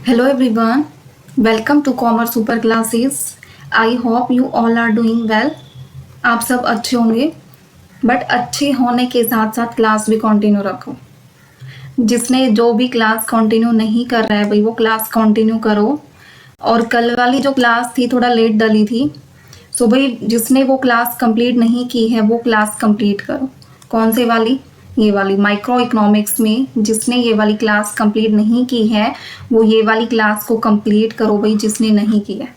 Hello everyone, welcome to Commerce Super Classes. I hope you all are doing well. आप सब अच्छे होंगे, but अच्छे होने के साथ साथ क्लास भी कंटिन्यू रखो। जिसने जो भी क्लास कंटिन्यू नहीं कर रहा है भाई वो क्लास कंटिन्यू करो। और कल वाली जो क्लास थी थोड़ा लेट डली थी, सो भाई जिसने वो क्लास कंप्लीट नहीं की है वो क्लास कंप्लीट करो। कौन से वाली? ये वाली माइक्रो इकोनॉमिक्स में जिसने ये वाली क्लास कंप्लीट नहीं की है वो ये वाली क्लास को कंप्लीट करो भाई, जिसने नहीं की है।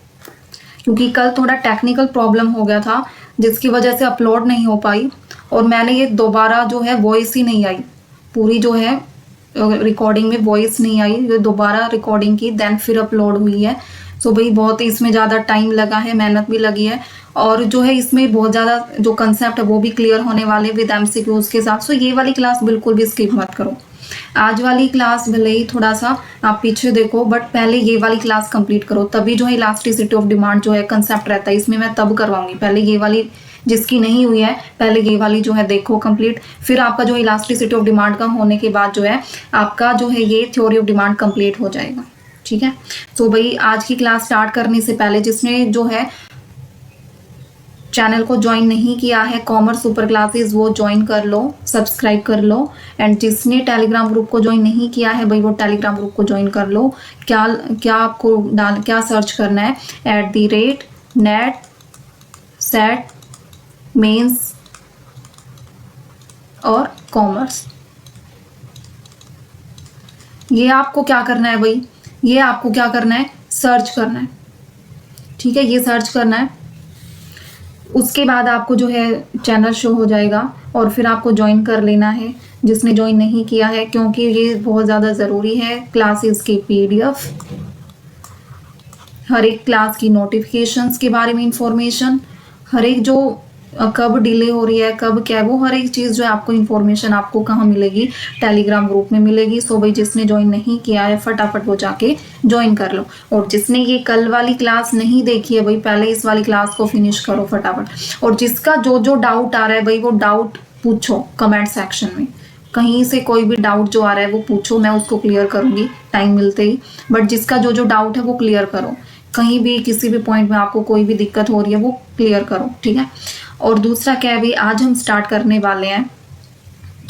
क्योंकि कल थोड़ा टेक्निकल प्रॉब्लम हो गया था जिसकी वजह से अपलोड नहीं हो पाई, और मैंने ये दोबारा जो है वॉइस ही नहीं आई, पूरी जो है रिकॉर्डिंग में वॉइस नहीं आई, ये दोबारा रिकॉर्डिंग की देन फिर अपलोड हुई है। सो भाई बहुत ही इसमें ज़्यादा टाइम लगा है, मेहनत भी लगी है, और जो है इसमें बहुत ज़्यादा जो कंसेप्ट है वो भी क्लियर होने वाले विद एमसीक्यूज के साथ। सो ये वाली क्लास बिल्कुल भी स्किप मत करो। आज वाली क्लास भले ही थोड़ा सा आप पीछे देखो, बट पहले ये वाली क्लास कंप्लीट करो, तभी जो है इलास्टिसिटी ऑफ डिमांड जो है कंसेप्ट रहता है इसमें मैं तब करवाऊंगी। पहले ये वाली जिसकी नहीं हुई है पहले ये वाली जो है देखो कंप्लीट, फिर आपका जो इलास्टिसिटी ऑफ डिमांड का होने के बाद जो है आपका जो है ये थ्योरी ऑफ डिमांड कंप्लीट हो जाएगा। ठीक है, तो भाई आज की क्लास स्टार्ट करने से पहले जिसने जो है चैनल को ज्वाइन नहीं किया है कॉमर्स सुपर क्लासेस वो ज्वाइन कर लो, सब्सक्राइब कर लो। एंड जिसने टेलीग्राम ग्रुप को ज्वाइन नहीं किया है भाई वो टेलीग्राम ग्रुप को ज्वाइन कर लो। क्या क्या आपको क्या सर्च करना है? @NET SET मेंस और कॉमर्स। ये आपको क्या करना है भाई, ये आपको क्या करना है? सर्च करना है। ठीक है, ये सर्च करना है। उसके बाद आपको जो है चैनल शो हो जाएगा और फिर आपको ज्वाइन कर लेना है जिसने ज्वाइन नहीं किया है, क्योंकि ये बहुत ज़्यादा ज़रूरी है। क्लासेस की PDF, हर एक क्लास की नोटिफिकेशंस के बारे में इंफॉर्मेशन, हर एक जो कब डिले हो रही है कब क्या है वो हर एक चीज़ जो है आपको इन्फॉर्मेशन आपको कहाँ मिलेगी? टेलीग्राम ग्रुप में मिलेगी। सो भाई जिसने ज्वाइन नहीं किया है फटाफट वो जाके ज्वाइन कर लो, और जिसने ये कल वाली क्लास नहीं देखी है भाई पहले इस वाली क्लास को फिनिश करो फटाफट। और जिसका जो जो डाउट आ रहा है भाई वो डाउट पूछो कमेंट सेक्शन में, कहीं से कोई भी डाउट जो आ रहा है वो पूछो, मैं उसको क्लियर करूँगी टाइम मिलते ही। बट जिसका जो जो डाउट है वो क्लियर करो, कहीं भी किसी भी पॉइंट में आपको कोई भी दिक्कत हो रही है वो क्लियर करो। ठीक है, और दूसरा क्या है भाई, आज हम स्टार्ट करने वाले हैं,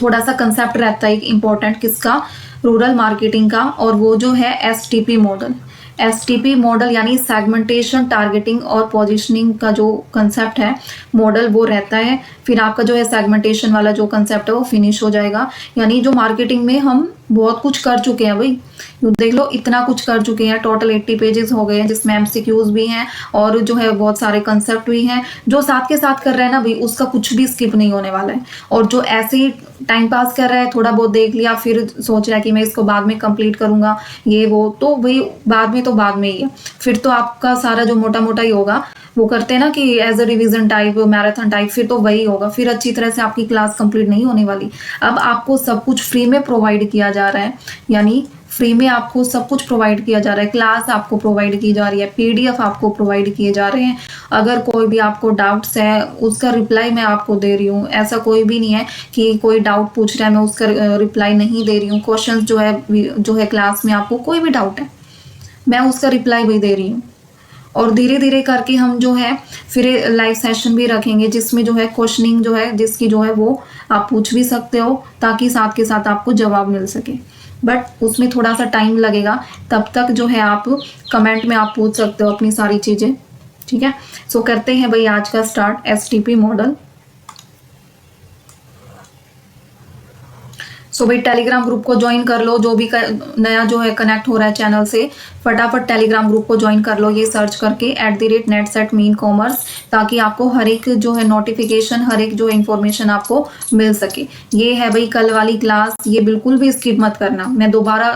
थोड़ा सा कंसेप्ट रहता है एक इम्पोर्टेंट किसका? रूरल मार्केटिंग का, और वो जो है STP मॉडल। STP मॉडल यानी सेगमेंटेशन, टारगेटिंग और पोजीशनिंग का जो कंसेप्ट है मॉडल वो रहता है। फिर आपका जो है सेगमेंटेशन वाला जो कंसेप्ट है वो फिनिश हो जाएगा। यानी जो मार्केटिंग में हम बहुत कुछ कर चुके हैं भाई, देख लो इतना कुछ कर चुके हैं, टोटल 80 पेजेस हो गए हैं जिसमें MCQs भी हैं और जो है बहुत सारे कंसेप्ट भी हैं। जो साथ के साथ कर रहे हैं ना भाई उसका कुछ भी स्किप नहीं होने वाला है, और जो ऐसे ही टाइम पास कर रहा है थोड़ा बहुत देख लिया फिर सोच रहा है कि मैं इसको बाद में कंप्लीट करूंगा ये वो, तो भाई बाद में तो बाद में ही है, फिर तो आपका सारा जो मोटा मोटा ही होगा वो करते हैं ना कि as a revision type marathon type, फिर तो वही होगा, फिर अच्छी तरह से आपकी क्लास कंप्लीट नहीं होने वाली। अब आपको सब कुछ फ्री में प्रोवाइड किया जा रहा है, यानी फ्री में आपको सब कुछ प्रोवाइड किया जा रहा है, क्लास आपको प्रोवाइड की जा रही है, PDF आपको प्रोवाइड किए जा रहे हैं। अगर कोई भी आपको डाउट्स है उसका रिप्लाई मैं आपको दे रही हूँ, ऐसा कोई भी नहीं है कि कोई डाउट पूछ रहा है मैं उसका रिप्लाई नहीं दे रही हूँ। क्वेश्चंस जो है क्लास में आपको कोई भी डाउट है मैं उसका रिप्लाई भी दे रही हूँ। और धीरे धीरे करके हम जो है फिर लाइव सेशन भी रखेंगे जिसमें जो है क्वेश्चनिंग जो है जिसकी जो है वो आप पूछ भी सकते हो, ताकि साथ के साथ आपको जवाब मिल सके। बट उसमें थोड़ा सा टाइम लगेगा, तब तक जो है आप कमेंट में आप पूछ सकते हो अपनी सारी चीज़ें। ठीक है, सो करते हैं भाई आज का स्टार्ट STP मॉडल। सो भाई टेलीग्राम ग्रुप को ज्वाइन कर लो, जो भी नया जो है कनेक्ट हो रहा है चैनल से फटाफट टेलीग्राम ग्रुप को ज्वाइन कर लो, ये सर्च करके @NET SET MEAN COMMERCE, ताकि आपको हर एक जो है नोटिफिकेशन हर एक जो इन्फॉर्मेशन आपको मिल सके। ये है भाई कल वाली क्लास, ये बिल्कुल भी स्किप मत करना, मैं दोबारा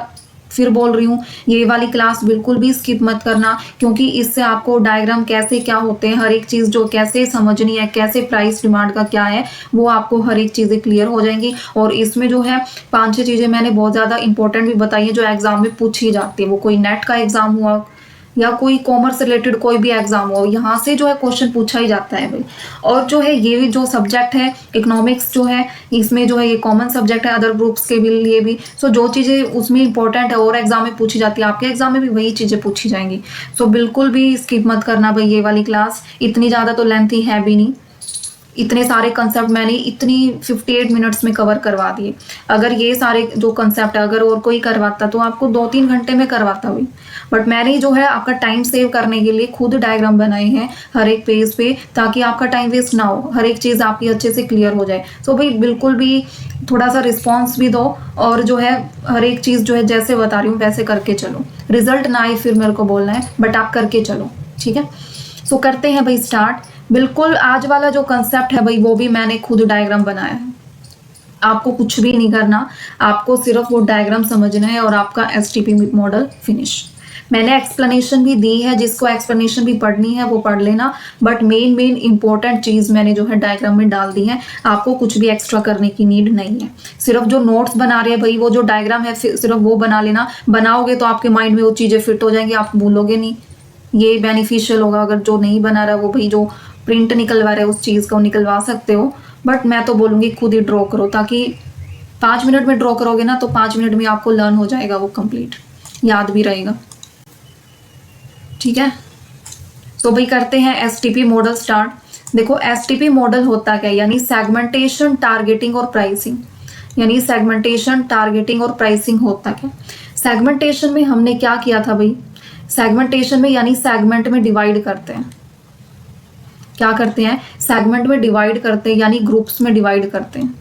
फिर बोल रही हूँ ये वाली क्लास बिल्कुल भी स्किप मत करना, क्योंकि इससे आपको डायग्राम कैसे क्या होते हैं, हर एक चीज़ जो कैसे समझनी है, कैसे प्राइस डिमांड का क्या है वो आपको हर एक चीज़ें क्लियर हो जाएंगी। और इसमें जो है 5-6 चीज़ें मैंने बहुत ज़्यादा इंपॉर्टेंट भी बताई हैं जो एग्जाम में पूछी जाती है, वो कोई नेट का एग्जाम हुआ या कोई कॉमर्स रिलेटेड कोई भी एग्जाम हो, यहाँ से जो है क्वेश्चन पूछा ही जाता है भाई। और जो है ये जो सब्जेक्ट है इकोनॉमिक्स जो है, इसमें जो है ये कॉमन सब्जेक्ट है अदर ग्रुप्स के भी लिए भी। सो जो चीज़ें उसमें इंपॉर्टेंट है और एग्जाम में पूछी जाती है, आपके एग्जाम में भी वही चीज़ें पूछी जाएंगी। सो बिल्कुल भी स्किप मत करना भाई ये वाली क्लास, इतनी ज़्यादा तो लेंथी है भी नहीं। इतने सारे कंसेप्ट मैंने इतनी 58 मिनट्स में कवर करवा दिए। अगर ये सारे जो कंसेप्ट अगर और कोई करवाता तो आपको 2-3 घंटे में करवाता भी, बट मैंने जो है आपका टाइम सेव करने के लिए खुद डायग्राम बनाए हैं हर एक पेज पे, ताकि आपका टाइम वेस्ट ना हो, हर एक चीज़ आपकी अच्छे से क्लियर हो जाए। सो भाई बिल्कुल भी थोड़ा सा रिस्पॉन्स भी दो, और जो है हर एक चीज़ जो है जैसे बता रही हूँ वैसे करके चलो। रिजल्ट ना आए फिर मेरे को बोलना है, बट आप करके चलो, ठीक है। सो करते हैं भाई स्टार्ट। बिल्कुल आज वाला जो कंसेप्ट है भाई वो भी मैंने खुद डायग्राम बनाया है। आपको कुछ भी नहीं करना, आपको सिर्फ वो डायग्राम समझना है और आपका एसटीपी मॉडल फिनिश। मैंने एक्सप्लेनेशन भी दी है, जिसको एक्सप्लेनेशन भी पढ़नी है वो पढ़ लेना, बट मेन इंपॉर्टेंट चीज़ मैंने जो है डायग्राम में डाल दी है। आपको कुछ भी एक्स्ट्रा करने की नीड नहीं है। सिर्फ जो नोट्स बना रहे हैं भाई वो जो डायग्राम है सिर्फ वो बना लेना। बनाओगे तो आपके माइंड में वो चीज़ें फिट हो जाएंगी, आप भूलोगे नहीं, ये बेनिफिशियल होगा। अगर जो नहीं बना रहा वो भाई जो प्रिंट निकलवा रहे उस चीज़ को निकलवा सकते हो, बट मैं तो बोलूँगी खुद ही ड्रॉ करो, ताकि 5 मिनट में ड्रॉ करोगे ना तो 5 मिनट में आपको लर्न हो जाएगा, वो कंप्लीट याद भी रहेगा, ठीक है। तो भाई करते हैं एसटीपी मॉडल स्टार्ट। देखो एसटीपी मॉडल होता क्या है, यानी सेगमेंटेशन, टारगेटिंग और प्राइसिंग। यानी सेगमेंटेशन, टारगेटिंग और प्राइसिंग होता क्या। सेगमेंटेशन में हमने क्या किया था भाई, सेगमेंटेशन में यानी सेगमेंट में डिवाइड करते हैं। क्या करते हैं, सेगमेंट में डिवाइड करते हैं, यानी ग्रुप्स में डिवाइड करते हैं।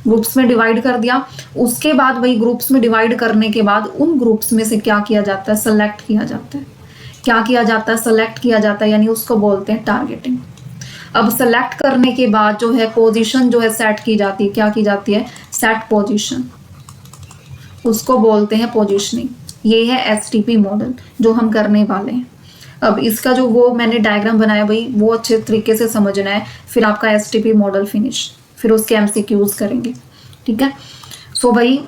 ग्रुप्स में डिवाइड कर दिया, उसके बाद वही ग्रुप्स में डिवाइड करने के बाद उन ग्रुप्स में से क्या किया जाता है, सेलेक्ट किया जाता है। क्या किया जाता है, सेलेक्ट किया जाता है, यानी उसको बोलते हैं टारगेटिंग। अब सेलेक्ट करने के बाद जो है पोजीशन जो है सेट की जाती है। क्या की जाती है, सेट पोजीशन, उसको बोलते हैं पोजीशनिंग। ये है एसटीपी मॉडल जो हम करने वाले हैं। अब इसका जो वो मैंने डायग्राम बनाया भाई वो अच्छे तरीके से समझना है, फिर आपका एसटीपी मॉडल फिनिश, फिर उसके एमसीक्यूज करेंगे, ठीक है। सो भाई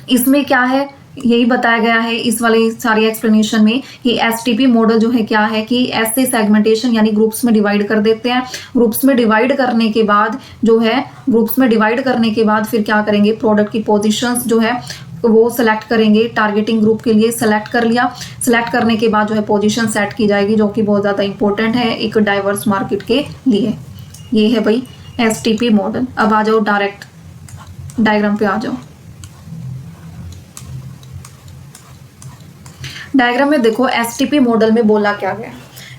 इसमें क्या है, यही बताया गया है इस वाले सारी एक्सप्लेनेशन में कि एसटीपी मॉडल जो है क्या है कि ऐसे सेगमेंटेशन यानी ग्रुप्स में डिवाइड कर देते हैं। ग्रुप्स में डिवाइड करने के बाद जो है, ग्रुप्स में डिवाइड करने के बाद फिर क्या करेंगे, प्रोडक्ट की पोजीशंस जो है वो सेलेक्ट करेंगे। टारगेटिंग ग्रुप के लिए सेलेक्ट कर लिया, सेलेक्ट करने के बाद जो है पोजीशन सेट की जाएगी, जो कि बहुत ज़्यादा इंपॉर्टेंट है एक डाइवर्स मार्केट के लिए। ये है भाई एसटीपी मॉडल। अब आ जाओ डायरेक्ट डायग्राम पे आ जाओ। डायग्राम में देखो एसटीपी मॉडल में बोला क्या गया,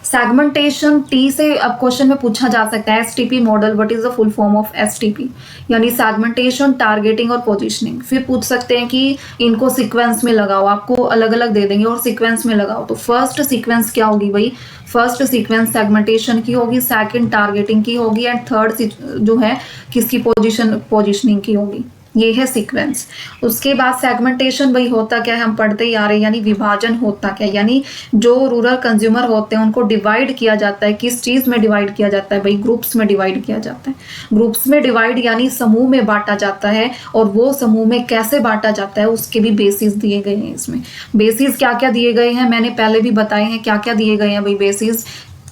सेगमेंटेशन। टी से अब क्वेश्चन में पूछा जा सकता है STP model what is the full form of STP, यानी सेगमेंटेशन, टारगेटिंग और पोजीशनिंग। फिर पूछ सकते हैं कि इनको सीक्वेंस में लगाओ, आपको अलग अलग दे देंगे और सीक्वेंस में लगाओ। तो फर्स्ट सीक्वेंस क्या होगी भाई, फर्स्ट सीक्वेंस सेगमेंटेशन की होगी, सेकंड टारगेटिंग की होगी एंड थर्ड जो है किसकी पोजीशनिंग की होगी। ये है सीक्वेंस। उसके बाद सेगमेंटेशन वही होता क्या है, हम पढ़ते ही आ रहे हैं, यानी विभाजन होता क्या, यानी जो रूरल कंज्यूमर होते हैं उनको डिवाइड किया जाता है। किस चीज में डिवाइड किया जाता है भाई, ग्रुप्स में डिवाइड किया जाता है। ग्रुप्स में डिवाइड यानी समूह में बांटा जाता है, और वो समूह में कैसे बांटा जाता है उसके भी बेसिस दिए गए हैं। इसमें बेसिस क्या क्या दिए गए हैं मैंने पहले भी बताए हैं, क्या क्या दिए गए हैं भाई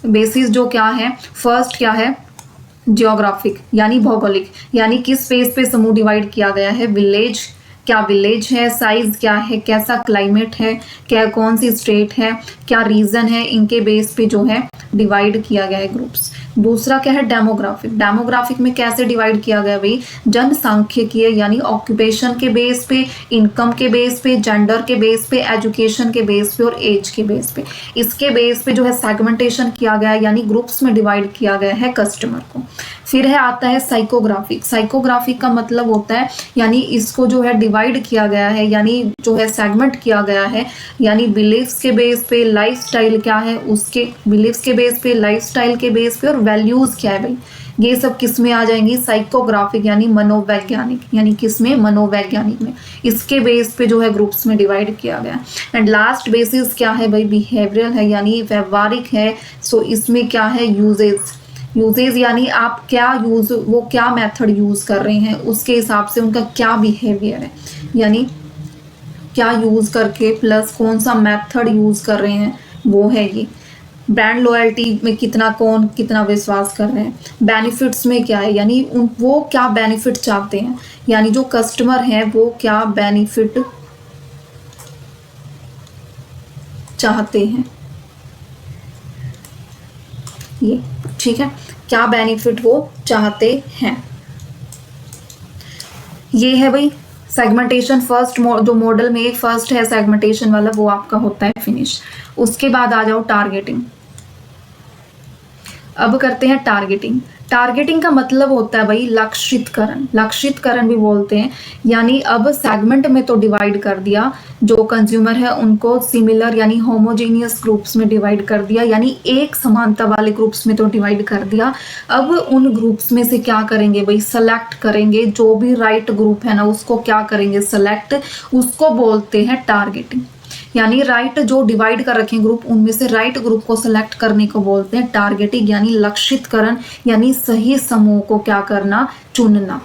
बेसिस जो क्या है, फर्स्ट क्या है, जियोग्राफिक यानी भौगोलिक, यानी किस बेस पे समूह डिवाइड किया गया है, विलेज, क्या विलेज है, साइज क्या है, कैसा क्लाइमेट है, क्या कौन सी स्टेट है, क्या रीजन है, इनके बेस पे जो है डिवाइड किया गया है ग्रुप्स। दूसरा क्या है, डेमोग्राफिक। डेमोग्राफिक में कैसे डिवाइड किया गया भाई, जनसांख्यिकीय यानी ऑक्यूपेशन के बेस पे, इनकम के बेस पे, जेंडर के बेस पे, एजुकेशन के बेस पे और एज के बेस पे। इसके बेस पे जो है सेगमेंटेशन किया गया है, यानी ग्रुप्स में डिवाइड किया गया है कस्टमर को। फिर है आता है साइकोग्राफिक। साइकोग्राफिक का मतलब होता है यानी इसको जो है डिवाइड किया गया है, यानी जो है सेगमेंट किया गया है, यानी बिलीफ्स के बेस पे, लाइफस्टाइल क्या है उसके, बिलीफ्स के बेस पे, लाइफस्टाइल के बेस पे और वैल्यूज क्या है भाई, ये सब किस में आ जाएंगी, साइकोग्राफिक यानी मनोवैज्ञानिक, यानी किस में, मनोवैज्ञानिक में। इसके बेस पे जो है ग्रुप्स में डिवाइड किया गया। एंड लास्ट बेसिस क्या है भाई, बिहेवियरल है यानी व्यवहारिक है। सो इसमें क्या है, यूजेज यानी आप क्या वो क्या मेथड यूज कर रहे हैं उसके हिसाब से उनका क्या बिहेवियर है, यानी क्या यूज़ करके प्लस कौन सा मेथड यूज़ कर रहे हैं, वो है ये। ब्रांड लॉयल्टी में कितना कौन कितना विश्वास कर रहे हैं, बेनिफिट्स में क्या है, यानी वो क्या बेनिफिट चाहते हैं, यानी जो कस्टमर हैं वो क्या बेनिफिट चाहते हैं, ये ठीक है, क्या बेनिफिट वो चाहते हैं। ये है भाई सेगमेंटेशन। फर्स्ट जो मॉडल में फर्स्ट है सेगमेंटेशन वाला, वो आपका होता है फिनिश। उसके बाद आ जाओ टारगेटिंग। अब करते हैं टारगेटिंग। टारगेटिंग का मतलब होता है भाई लक्षितकरण, लक्षितकरण भी बोलते हैं। यानी अब सेगमेंट में तो डिवाइड कर दिया, जो कंज्यूमर है उनको सिमिलर यानी होमोजेनियस ग्रुप्स में डिवाइड कर दिया, यानी एक समानता वाले ग्रुप्स में तो डिवाइड कर दिया। अब उन ग्रुप्स में से क्या करेंगे भाई, सेलेक्ट करेंगे, जो भी राइट ग्रुप है ना उसको क्या करेंगे, सेलेक्ट, उसको बोलते हैं टारगेटिंग। यानी राइट जो डिवाइड कर रखे ग्रुप, उनमें से राइट ग्रुप को सिलेक्ट करने को बोलते हैं टारगेटिंग, यानी लक्षितकरण, यानी सही समूह को क्या करना, चुनना,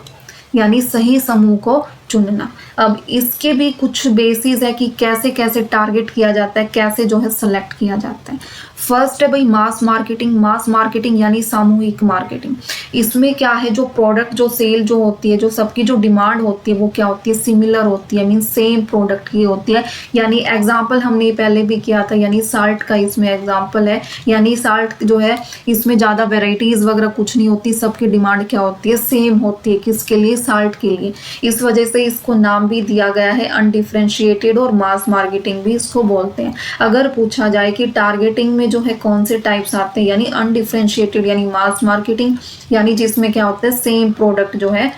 यानी सही समूह को चुनना। अब इसके भी कुछ बेसिस है कि कैसे कैसे टारगेट किया जाता है, कैसे जो है सेलेक्ट किया जाता है। फर्स्ट है भाई मास मार्केटिंग। मास मार्केटिंग यानी सामूहिक मार्केटिंग। इसमें क्या है, जो प्रोडक्ट जो सेल जो होती है, जो सबकी जो डिमांड होती है वो क्या होती है, सिमिलर होती है, मीन सेम प्रोडक्ट की होती है। यानी एग्जाम्पल हमने पहले भी किया था, यानी साल्ट का इसमें एग्जाम्पल है। यानी साल्ट जो है इसमें ज़्यादा वेराइटीज़ वगैरह कुछ नहीं होती, सबकी डिमांड क्या होती है, सेम होती है। किसके लिए, साल्ट के लिए। इस वजह से इसको नाम भी दिया गया है अनडिफरेंशिएटेड, और मास मार्केटिंग भी इसको बोलते हैं। अगर पूछा जाए कि टारगेटिंग में जो है कौन से टाइप्स आते हैं, यानी अनडिफरेंशिएटेड यानी मास मार्केटिंग, यानी जिसमें क्या होता है सेम प्रोडक्ट जो है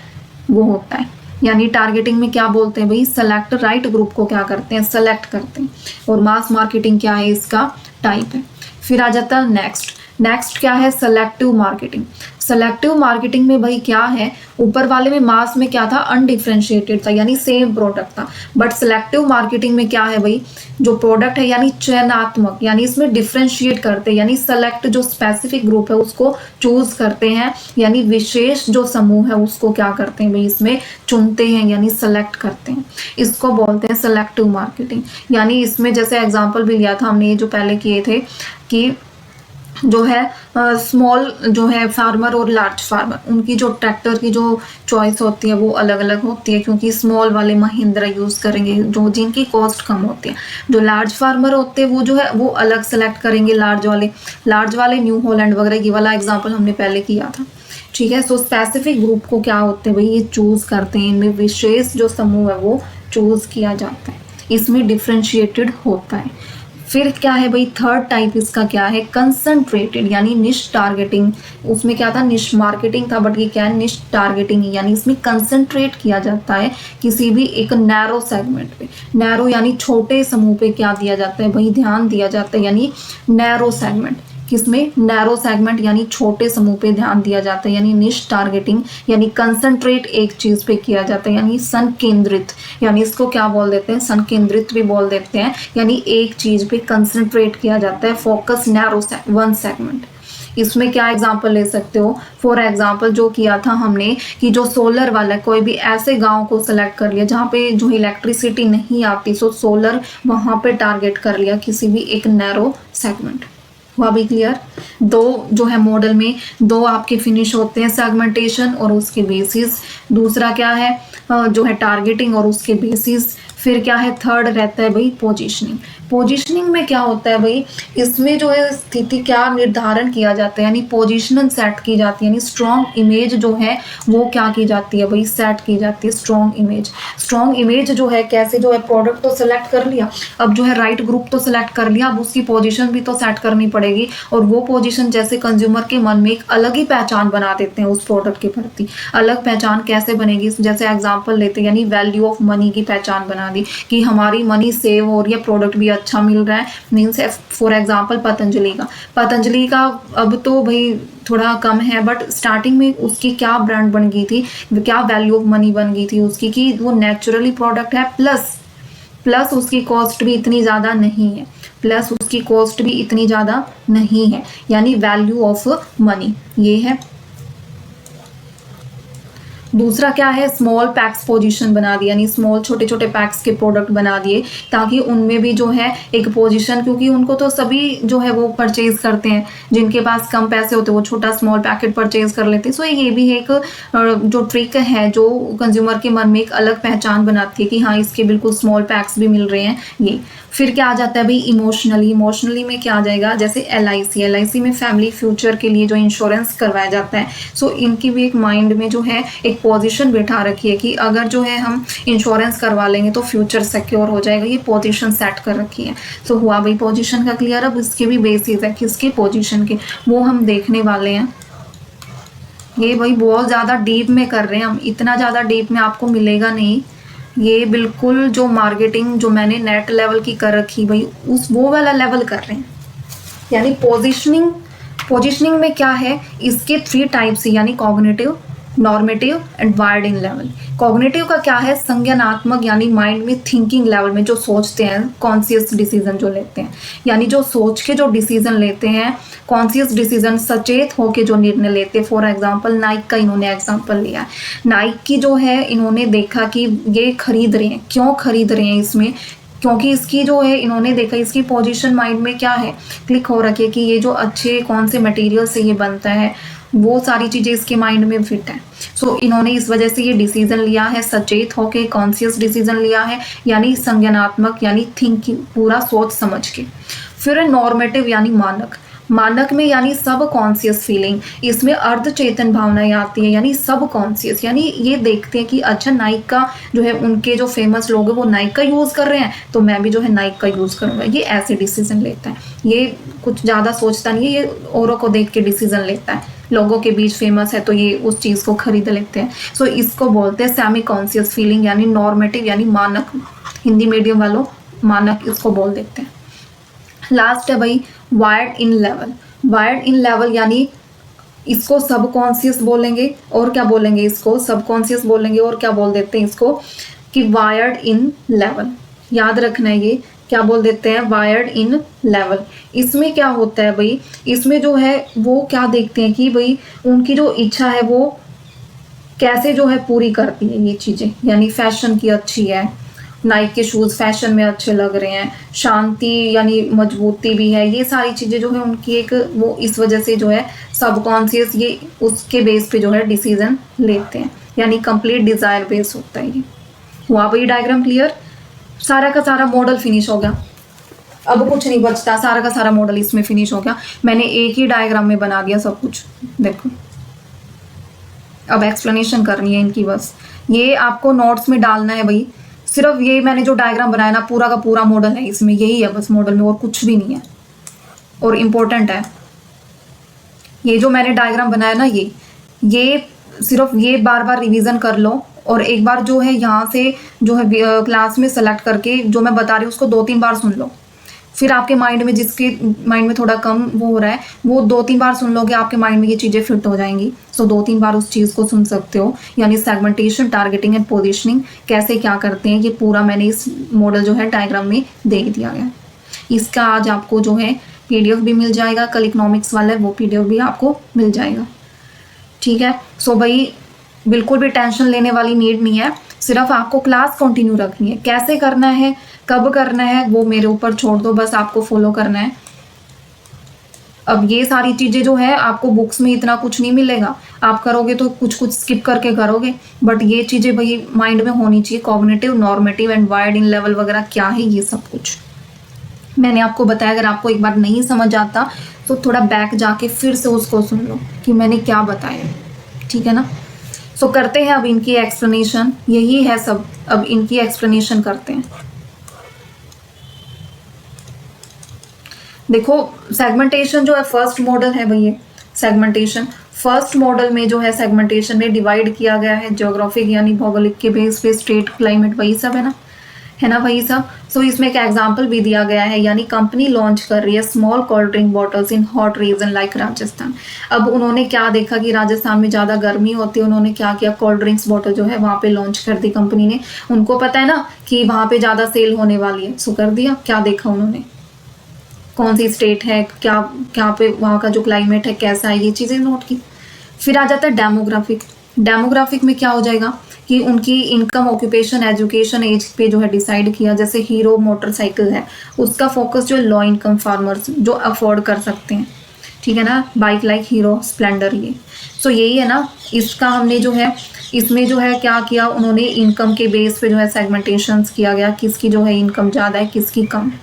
वो होता है। यानी टारगेटिंग में क्या बोलते हैं भाई, सेलेक्ट, राइट ग्रुप को क्या करते हैं, सेलेक्ट करते हैं। और मास मार्केटिंग क्या है, इसका टाइप है। फिर आ जाता है नेक्स्ट। नेक्स्ट क्या है, सेलेक्टिव मार्केटिंग। सेलेक्टिव मार्केटिंग में भाई क्या है, ऊपर वाले में मास में क्या था, अनडिफरेंशिएटेड था, यानी सेम प्रोडक्ट था। बट सेलेक्टिव मार्केटिंग में क्या है भाई, जो प्रोडक्ट है यानी चयनात्मक, यानी इसमें डिफरेंशिएट करते हैं, यानी सेलेक्ट जो स्पेसिफिक ग्रुप है उसको चूज करते हैं, यानी विशेष जो समूह है उसको क्या करते हैं भाई, इसमें चुनते हैं, यानी सेलेक्ट करते हैं। इसको बोलते हैं सेलेक्टिव मार्केटिंग। यानी इसमें जैसे एग्जाम्पल भी लिया था हमने, ये जो पहले किए थे कि जो है स्मॉल जो है फार्मर और लार्ज फार्मर, उनकी जो ट्रैक्टर की जो चॉइस होती है वो अलग अलग होती है, क्योंकि स्मॉल वाले महिंद्रा यूज़ करेंगे जो जिनकी कॉस्ट कम होती है। जो लार्ज फार्मर होते हैं वो जो है वो अलग सेलेक्ट करेंगे, लार्ज वाले न्यू हॉलैंड वगैरह, ये वाला एग्जाम्पल हमने पहले किया था। ठीक है, सो स्पेसिफिक ग्रुप को क्या होते हैं भाई, ये चूज़ करते हैं, इनमें विशेष जो समूह है वो चूज़ किया जाता है, इसमें डिफ्रेंशिएटेड होता है। फिर क्या है भाई, थर्ड टाइप इसका क्या है, कंसंट्रेटेड, यानी निश टारगेटिंग। उसमें क्या था, निश मार्केटिंग था, बट ये क्या है, निश टारगेटिंग, यानी इसमें कंसंट्रेट किया जाता है किसी भी एक नैरो सेगमेंट पे। नैरो यानी छोटे समूह पे क्या दिया जाता है भाई, ध्यान दिया जाता है, यानी नैरो सेगमेंट। किसमें, नैरो सेगमेंट यानी छोटे समूह पे ध्यान दिया जाता है, यानी निश टारगेटिंग, यानी कंसंट्रेट एक चीज पे किया जाता है, यानी संकेंद्रित, यानी इसको क्या बोल देते हैं, संकेंद्रित भी बोल देते हैं, यानी एक चीज पे कंसंट्रेट किया जाता है, फोकस नैरो वन सेगमेंट। इसमें क्या एग्जाम्पल ले सकते हो, फॉर एग्जाम्पल जो किया था हमने कि जो सोलर वाला, कोई भी ऐसे गांव को सिलेक्ट कर लिया जहाँ पे जो इलेक्ट्रिसिटी नहीं आती, सो सोलर वहां पे टारगेट कर लिया किसी भी एक नैरो सेगमेंट। हुआ भी क्लियर। दो जो है मॉडल में दो आपके फिनिश होते हैं, सेगमेंटेशन और उसके बेसिस। दूसरा क्या है, जो है टारगेटिंग और उसके बेसिस। फिर क्या है, थर्ड रहता है भाई पोजीशनिंग। पोजीशनिंग में क्या होता है भाई, इसमें जो है स्थिति क्या निर्धारण किया जाता है, यानी पोजीशनिंग सेट की जाती है, यानी स्ट्रॉन्ग इमेज जो है वो क्या की जाती है भाई, सेट की जाती है स्ट्रॉन्ग इमेज। स्ट्रॉन्ग इमेज जो है कैसे, जो है प्रोडक्ट तो सिलेक्ट कर लिया, अब जो है राइट ग्रुप तो सिलेक्ट कर लिया, अब उसकी पोजीशन भी तो सेट करनी पड़ेगी, और वो पोजीशन जैसे कंज्यूमर के मन में एक अलग ही पहचान बना देते हैं उस प्रोडक्ट के प्रति। अलग पहचान कैसे बनेगी, जैसे एग्जाम्पल लेते हैं, यानी वैल्यू ऑफ मनी की पहचान बना दी कि हमारी मनी सेव हो रही है, प्रोडक्ट भी अच्छा मिल रहा है। मीन्स फॉर एग्जाम्पल पतंजलि का अब तो भाई थोड़ा कम है, बट स्टार्टिंग में उसकी क्या ब्रांड बन गई थी, क्या वैल्यू ऑफ मनी बन गई थी उसकी, कि वो नेचुरली प्रोडक्ट है, प्लस उसकी कॉस्ट भी इतनी ज़्यादा नहीं है, यानी वैल्यू ऑफ मनी ये है। दूसरा क्या है, स्मॉल पैक्स पोजीशन बना दिया, यानी स्मॉल छोटे छोटे पैक्स के प्रोडक्ट बना दिए ताकि उनमें भी जो है एक पोजीशन, क्योंकि उनको तो सभी जो है वो परचेज करते हैं, जिनके पास कम पैसे होते हैं वो छोटा स्मॉल पैकेट परचेज कर लेते हैं। सो ये भी एक जो ट्रिक है जो कंज्यूमर के मन में एक अलग पहचान बनाती है कि हाँ इसके बिल्कुल स्मॉल पैक्स भी मिल रहे हैं ये। फिर क्या आ जाता है भाई, इमोशनली में क्या आ जाएगा, जैसे एल आई सी में फैमिली फ्यूचर के लिए जो इंश्योरेंस करवाया जाता है। सो इनकी भी एक माइंड में जो है एक पोजीशन बैठा रखी है कि अगर जो है हम इंश्योरेंस करवा लेंगे तो फ्यूचर सिक्योर हो जाएगा, ये पोजीशन सेट कर रखी है। सो हुआ भाई पोजीशन का क्लियर। अब इसके भी बेसिस है किसके पोजीशन के, वो हम देखने वाले हैं। ये भाई बहुत ज़्यादा डीप में कर रहे हैं हम, इतना ज़्यादा डीप में आपको मिलेगा नहीं। ये बिल्कुल जो मार्केटिंग जो मैंने नेट लेवल की कर रखी भाई उस वो वाला लेवल कर रहे हैं। यानी पोजीशनिंग में क्या है, इसके 3 टाइप्स, यानी cognitive, normative and wired in level. Cognitive का क्या है, संज्ञानात्मक, यानी माइंड में थिंकिंग लेवल में जो सोचते हैं, कॉन्शियस डिसीजन जो लेते हैं, यानी जो सोच के जो डिसीजन लेते हैं, कॉन्शियस डिसीजन, सचेत होके जो निर्णय लेते हैं। फॉर एग्जांपल नाइक का इन्होंने एग्जांपल लिया है। नाइक की जो है इन्होंने देखा कि ये खरीद रहे हैं, क्यों खरीद रहे हैं इसमें, क्योंकि इसकी जो है इन्होंने देखा इसकी पोजीशन माइंड में क्या है, क्लिक हो रखी है कि ये जो अच्छे कौन से मटेरियल से ये बनता है, वो सारी चीज़ें इसके माइंड में फिट है। सो इन्होंने इस वजह से ये डिसीजन लिया है, सचेत होके कॉन्शियस डिसीजन लिया है, यानी संज्ञानात्मक, यानी थिंकिंग, पूरा सोच समझ के। फिर नॉर्मेटिव यानी मानक में यानी सब कॉन्शियस फीलिंग, इसमें अर्ध चेतन भावनाएं आती है, यानी सब कॉन्शियस, यानी ये देखते हैं कि अच्छा नाइक का जो है उनके जो फेमस लोग हैं वो नाइक का यूज़ कर रहे हैं तो मैं भी जो है नाइक का यूज़ करूँगा। ये ऐसे डिसीजन लेता है, ये कुछ ज़्यादा सोचता नहीं है, ये औरों को देख के डिसीजन लेता है। लोगों के बीच फेमस है तो ये उस चीज़ को खरीद लेते हैं। सो इसको बोलते हैं सेमी कॉन्शियस फीलिंग, यानी नॉर्मेटिव, यानी मानक, हिंदी मीडियम वालों मानक इसको बोल देते हैं। लास्ट है भाई वायर्ड इन लेवल, यानी इसको सब कॉन्शियस बोलेंगे और क्या बोलेंगे, इसको सब कॉन्शियस बोलेंगे और क्या बोल देते हैं इसको कि वायर्ड इन लेवल। याद रखना है ये क्या बोल देते हैं, वायर्ड इन लेवल। इसमें क्या होता है भाई, इसमें जो है वो क्या देखते हैं कि भाई उनकी जो इच्छा है वो कैसे जो है पूरी करती है ये चीज़ें, यानी फैशन की अच्छी है, नाइक के शूज़ फैशन में अच्छे लग रहे हैं, शांति यानी मजबूती भी है, ये सारी चीज़ें जो है उनकी एक वो इस वजह से जो है सबकॉन्शियस ये उसके बेस पे जो है डिसीजन लेते हैं, यानी कंप्लीट डिज़ायर बेस होता है ये। हुआ भाई डायग्राम क्लियर, सारा का सारा मॉडल फिनिश हो गया, अब कुछ नहीं बचता, सारा का सारा मॉडल इसमें फिनिश हो गया। मैंने एक ही डायग्राम में बना दिया सब कुछ, देखो अब एक्सप्लेनेशन करनी है इनकी, बस ये आपको नोट्स में डालना है भाई। सिर्फ ये मैंने जो डायग्राम बनाया ना पूरा का पूरा मॉडल है इसमें, यही है बस मॉडल में, और कुछ भी नहीं है। और इम्पोर्टेंट है ये जो मैंने डायग्राम बनाया ना, ये सिर्फ ये बार बार रिवीजन कर लो, और एक बार जो है यहाँ से जो है क्लास में सेलेक्ट करके जो मैं बता रही हूँ उसको 2-3 बार सुन लो। फिर आपके माइंड में, जिसके माइंड में थोड़ा कम वो हो रहा है, वो 2-3 बार सुन लोगे, आपके माइंड में ये चीज़ें फिट हो जाएंगी। सो 2-3 बार उस चीज़ को सुन सकते हो। यानी सेगमेंटेशन, टारगेटिंग एंड पोजीशनिंग कैसे क्या करते हैं, ये पूरा मैंने इस मॉडल जो है डायग्राम में दे दिया गया। इसका आज आपको जो है PDF भी मिल जाएगा, कल इकोनॉमिक्स वाला है वो PDF भी आपको मिल जाएगा, ठीक है। सो भाई बिल्कुल भी टेंशन लेने वाली नीड नहीं है, सिर्फ आपको क्लास कंटिन्यू रखनी है। कैसे करना है, कब करना है, वो मेरे ऊपर छोड़ दो, बस आपको फॉलो करना है। अब ये सारी चीज़ें जो है आपको बुक्स में इतना कुछ नहीं मिलेगा, आप करोगे तो कुछ कुछ स्किप करके करोगे, बट ये चीज़ें भाई माइंड में होनी चाहिए। Cognitive, normative and wired in level वगैरह क्या है, ये सब कुछ मैंने आपको बताया। अगर आपको एक बार नहीं समझ आता तो थोड़ा बैक जाके फिर से उसको सुन लो कि मैंने क्या बताया, ठीक है ना। सो करते हैं अब इनकी एक्सप्लेनेशन, यही है सब, अब इनकी एक्सप्लेनेशन करते हैं। देखो सेगमेंटेशन जो है फर्स्ट मॉडल है भाई, ये सेगमेंटेशन फर्स्ट मॉडल में जो है सेगमेंटेशन में डिवाइड किया गया है ज्योग्राफिक यानी भौगोलिक के बेस पे, स्टेट, क्लाइमेट, वही सब है ना वही सब। सो इसमें एक एग्जांपल भी दिया गया है, यानी कंपनी लॉन्च कर रही है small cold drink bottles in hot reason like Rajasthan. अब उन्होंने क्या देखा कि राजस्थान में ज़्यादा गर्मी होती है, उन्होंने क्या किया, कोल्ड ड्रिंक्स बॉटल जो है वहाँ पे लॉन्च कर दी कंपनी ने। उनको पता है ना कि वहाँ पे ज़्यादा सेल होने वाली है, सो कर दिया। क्या देखा उन्होंने, कौन सी स्टेट है, क्या पे वहाँ का जो क्लाइमेट है कैसा है, ये चीज़ें नोट की। फिर आ जाता है डेमोग्राफिक। डेमोग्राफिक में क्या हो जाएगा कि उनकी इनकम, ऑक्यूपेशन, एजुकेशन, एज पे जो है डिसाइड किया। जैसे हीरो मोटरसाइकिल है, उसका फोकस जो लो इनकम फार्मर्स जो अफोर्ड कर सकते हैं, ठीक है ना, बाइक लाइक हीरो स्प्लेंडर, ये सो यही है ना। इसका हमने जो है इसमें जो है क्या किया, उन्होंने इनकम के बेस पे जो है सेगमेंटेशंस किया गया, किसकी जो है इनकम ज़्यादा है, किसकी कम है।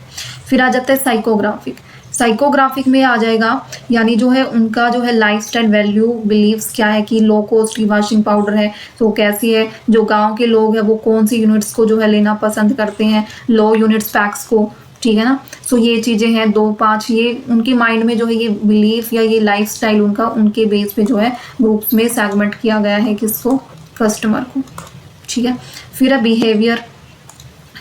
फिर आ जाता है साइकोग्राफिक। साइकोग्राफिक में आ जाएगा यानी जो है उनका जो है लाइफस्टाइल, वैल्यू, बिलीव्स क्या है कि लो कॉस्ट की वॉशिंग पाउडर है तो कैसी है, जो गांव के लोग हैं वो कौन सी यूनिट्स को जो है लेना पसंद करते हैं, लो यूनिट्स पैक्स को, ठीक है ना। सो ये चीज़ें हैं 2-5, ये उनके माइंड में जो है ये बिलीफ या ये लाइफस्टाइल उनका, उनके बेस पे जो है ग्रुप्स में सेगमेंट किया गया है किसको, कस्टमर को, ठीक है। फिर है बिहेवियर,